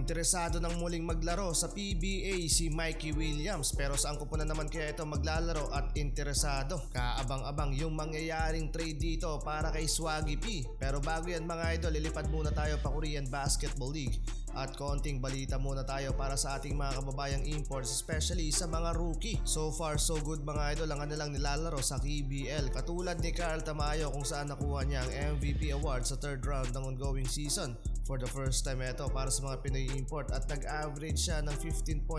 Interesado nang muling maglaro sa PBA si Mikey Williams, pero saan ko po na naman kaya ito maglalaro at interesado? Kaabang-abang yung mangyayaring trade dito para kay Swaggy P. Pero bago yan mga idol, lilipad muna tayo pa Korean Basketball League at konting balita muna tayo para sa ating mga kababayang imports, especially sa mga rookie. So far so good mga idol ang kanilang nilalaro sa KBL, katulad ni Carl Tamayo kung saan nakuha niya ang MVP award sa third round ng ongoing season. For the first time ito para sa mga Pinoy import at nag-average siya ng 15.7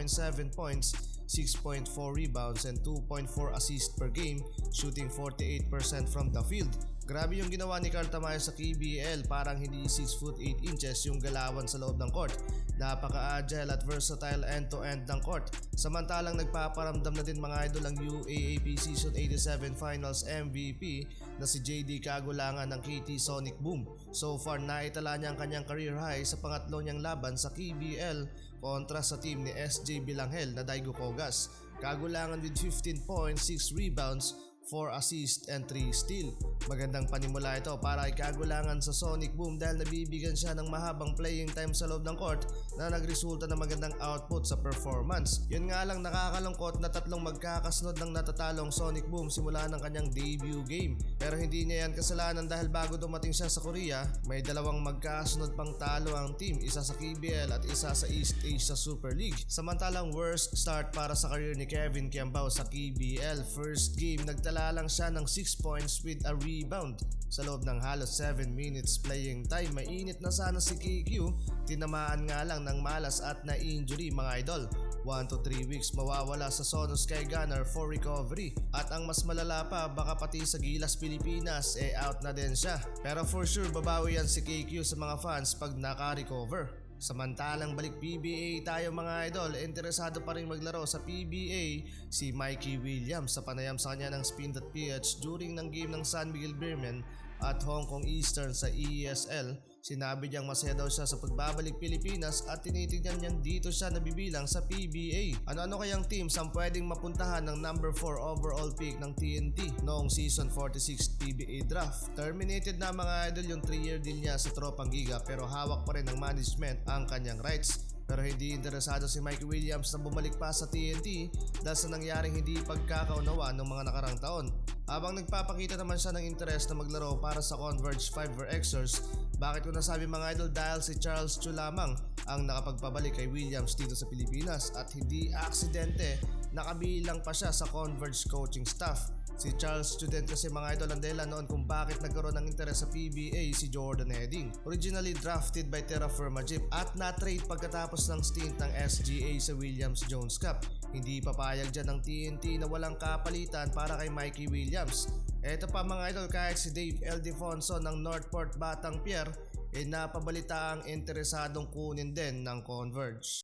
points, 6.4 rebounds and 2.4 assists per game, shooting 48% from the field. Grabe yung ginawa ni Carl Tamayo sa KBL, parang hindi 6 foot 8 inches yung galawan sa loob ng court. Napaka-agile at versatile end-to-end ng court. Samantalang nagpaparamdam na din mga idol ang UAAP Season 87 Finals MVP na si JD Kagulangan ng KT Sonic Boom. So far naitala niya ang kanyang career high sa pangatlo niyang laban sa KBL kontra sa team ni SJ Bilanghel na Daigo Kogas. Kagulangan with 15 points, 6 rebounds, 4 assists and 3 steal. Magandang panimula ito para kay Kagulangan sa Sonic Boom dahil nabibigyan siya ng mahabang playing time sa loob ng court na nagresulta ng magandang output sa performance. Yun nga lang nakakalungkot na tatlong magkakasunod ng natatalong Sonic Boom simula ng kanyang debut game. Pero hindi niya yan kasalanan dahil bago dumating siya sa Korea, may dalawang magkasunod pang talo ang team, isa sa KBL at isa sa East Asia Super League. Samantalang worst start para sa career ni Kevin Kiambao sa KBL. First game nagtala lang siya ng 6 points with a rebound sa loob ng halos 7 minutes playing time. Mainit na sana si KQ, tinamaan nga lang ng malas at na-injury mga idol. 1 to 3 weeks mawawala sa Sono Sky Gunner for recovery. At ang mas malala pa, baka pati sa Gilas Pilipinas out na din siya. Pero for sure babawi yan si KQ sa mga fans pag naka-recover. Samantalang balik PBA tayo mga idol, interesado pa rin maglaro sa PBA si Mikey Williams sa panayam sa kanya ng Spin.ph during ng game ng San Miguel Beermen at Hong Kong Eastern sa ESL. Sinabi niyang masaya daw siya sa pagbabalik Pilipinas at tinitignan niyang dito siya nabibilang sa PBA. Ano-ano kayang teams ang pwedeng mapuntahan ng number 4 overall pick ng TNT noong season 46 PBA draft? Terminated na mga idol yung 3-year deal niya sa Tropang Giga pero hawak pa rin ng management ang kanyang rights. Pero hindi interesado si Mikey Williams na bumalik pa sa TNT dahil sa nangyaring hindi pagkakaunawa ng mga nakarang taon. Habang nagpapakita naman siya ng interes na maglaro para sa Converge 5 Xers, bakit ko nasabi mga idol dahil si Charles Chu lamang ang nakapagpabalik kay Williams dito sa Pilipinas at hindi aksidente, nakabilang pa siya sa Converge coaching staff. Si Charles Student kasi mga idol ang dahilan noon kung bakit nagkaroon ng interes sa PBA si Jordan Heading. Originally drafted by Terra Firma Jeep at na-trade pagkatapos ng stint ng SGA sa Williams Jones Cup. Hindi papayag dyan ng TNT na walang kapalitan para kay Mikey Williams. Eto pa mga idol, kahit si Dave Eldefonso ng Northport Batang Pier napabalita ang interesadong kunin din ng Converge.